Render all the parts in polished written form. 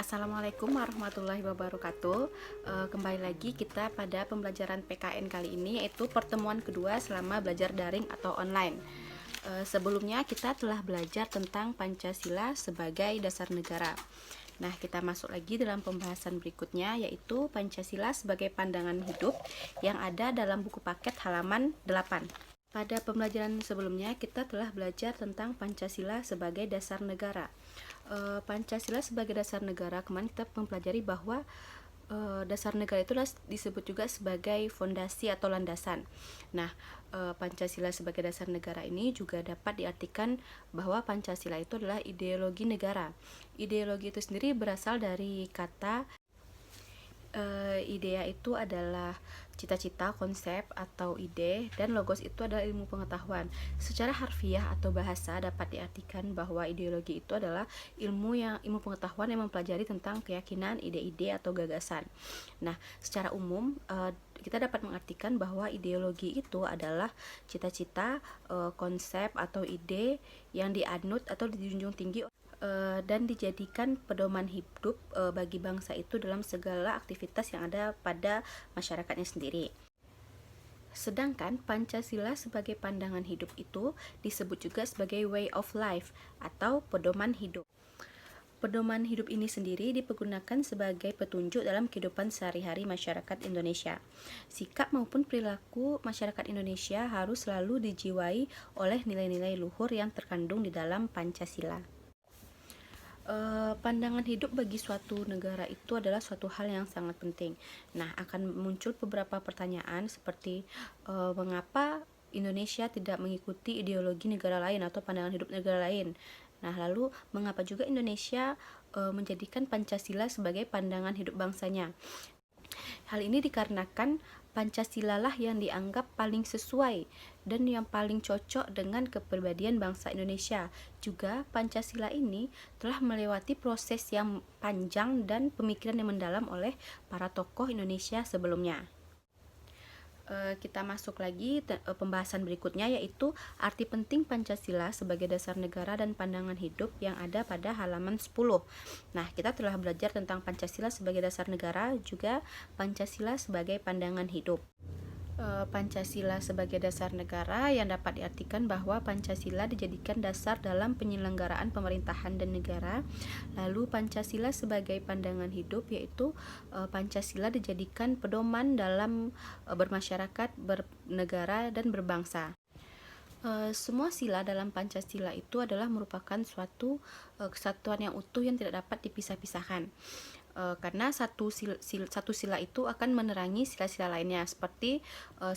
Assalamualaikum warahmatullahi wabarakatuh. Kembali lagi kita pada pembelajaran PKN kali ini, yaitu pertemuan kedua selama belajar daring atau online. Sebelumnya kita telah belajar tentang Pancasila sebagai dasar negara. Nah, kita masuk lagi dalam pembahasan berikutnya, yaitu Pancasila sebagai pandangan hidup yang ada dalam buku paket halaman 8. Pada pembelajaran sebelumnya kita telah belajar tentang Pancasila sebagai dasar negara. Pancasila sebagai dasar negara, kemarin kita mempelajari bahwa dasar negara itu disebut juga sebagai fondasi atau landasan. Nah, Pancasila sebagai dasar negara ini juga dapat diartikan bahwa Pancasila itu adalah ideologi negara. Ideologi itu sendiri berasal dari kata idea itu adalah cita-cita, konsep, atau ide, dan logos itu adalah ilmu pengetahuan. Secara harfiah atau bahasa dapat diartikan bahwa ideologi itu adalah ilmu pengetahuan yang mempelajari tentang keyakinan, ide-ide, atau gagasan. Nah, secara umum kita dapat mengartikan bahwa ideologi itu adalah cita-cita, konsep, atau ide yang dianut atau dijunjung tinggi dan dijadikan pedoman hidup bagi bangsa itu dalam segala aktivitas yang ada pada masyarakatnya sendiri. Sedangkan Pancasila sebagai pandangan hidup itu disebut juga sebagai way of life atau pedoman hidup. Pedoman hidup ini sendiri dipergunakan sebagai petunjuk dalam kehidupan sehari-hari masyarakat Indonesia. Sikap maupun perilaku masyarakat Indonesia harus selalu dijiwai oleh nilai-nilai luhur yang terkandung di dalam Pancasila. Pandangan hidup bagi suatu negara itu adalah suatu hal yang sangat penting. Nah, akan muncul beberapa pertanyaan seperti mengapa Indonesia tidak mengikuti ideologi negara lain atau pandangan hidup negara lain. Nah, lalu mengapa juga Indonesia menjadikan Pancasila sebagai pandangan hidup bangsanya? Hal ini dikarenakan Pancasila lah yang dianggap paling sesuai dan yang paling cocok dengan kepribadian bangsa Indonesia. Juga Pancasila ini telah melewati proses yang panjang dan pemikiran yang mendalam oleh para tokoh Indonesia sebelumnya. Kita masuk lagi pembahasan berikutnya, yaitu arti penting Pancasila sebagai dasar negara dan pandangan hidup yang ada pada halaman 10. Nah, kita telah belajar tentang Pancasila sebagai dasar negara, juga Pancasila sebagai pandangan hidup. Pancasila sebagai dasar negara yang dapat diartikan bahwa Pancasila dijadikan dasar dalam penyelenggaraan pemerintahan dan negara. Lalu Pancasila sebagai pandangan hidup, yaitu Pancasila dijadikan pedoman dalam bermasyarakat, bernegara, dan berbangsa. Semua sila dalam Pancasila itu adalah merupakan suatu kesatuan yang utuh yang tidak dapat dipisah-pisahkan. Karena satu sila itu akan menerangi sila-sila lainnya, seperti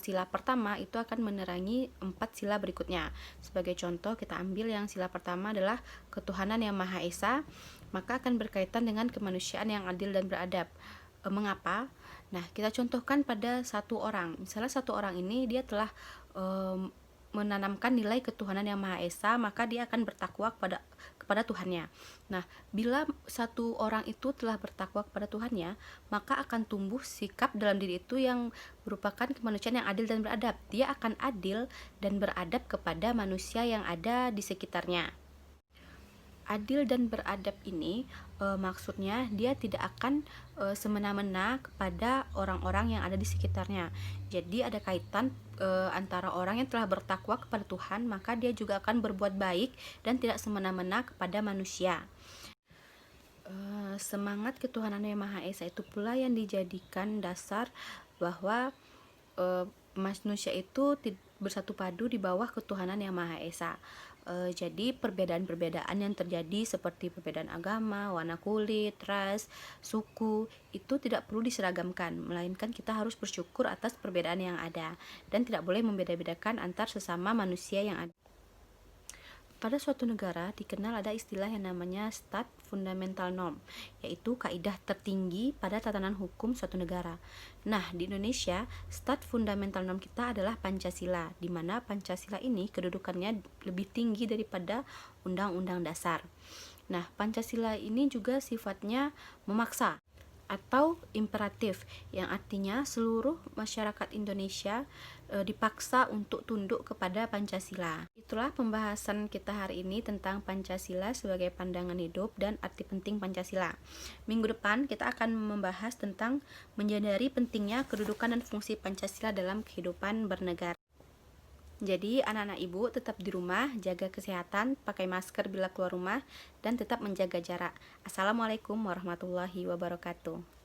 sila pertama itu akan menerangi 4 sila berikutnya. Sebagai contoh, kita ambil yang sila pertama adalah ketuhanan yang Maha Esa, maka akan berkaitan dengan kemanusiaan yang adil dan beradab. Mengapa? Nah, kita contohkan pada satu orang. Misalnya satu orang ini dia telah menanamkan nilai ketuhanan yang Maha Esa, maka dia akan bertakwa kepada Tuhannya. Nah, bila satu orang itu telah bertakwa kepada Tuhannya, maka akan tumbuh sikap dalam diri itu yang merupakan kemanusiaan yang adil dan beradab. Dia akan adil dan beradab kepada manusia yang ada di sekitarnya. Adil dan beradab ini maksudnya dia tidak akan semena-mena kepada orang-orang yang ada di sekitarnya. Jadi ada kaitan antara orang yang telah bertakwa kepada Tuhan, maka dia juga akan berbuat baik dan tidak semena-mena kepada manusia. Semangat ketuhanan yang Maha Esa itu pula yang dijadikan dasar bahwa manusia itu bersatu padu di bawah ketuhanan yang Maha Esa. Jadi perbedaan-perbedaan yang terjadi seperti perbedaan agama, warna kulit, ras, suku itu tidak perlu diseragamkan, melainkan kita harus bersyukur atas perbedaan yang ada dan tidak boleh membeda-bedakan antar sesama manusia yang ada. Pada suatu negara dikenal ada istilah yang namanya Stat Fundamental Norm, yaitu kaidah tertinggi pada tatanan hukum suatu negara. Nah, di Indonesia, Stat Fundamental Norm kita adalah Pancasila, di mana Pancasila ini kedudukannya lebih tinggi daripada Undang-Undang Dasar. Nah, Pancasila ini juga sifatnya memaksa. atau imperatif yang artinya seluruh masyarakat Indonesia dipaksa untuk tunduk kepada Pancasila. Itulah pembahasan kita hari ini tentang Pancasila sebagai pandangan hidup dan arti penting Pancasila. Minggu depan kita akan membahas tentang menyadari pentingnya kedudukan dan fungsi Pancasila dalam kehidupan bernegara. Jadi anak-anak ibu tetap di rumah, jaga kesehatan, pakai masker bila keluar rumah, dan tetap menjaga jarak. Assalamualaikum warahmatullahi wabarakatuh.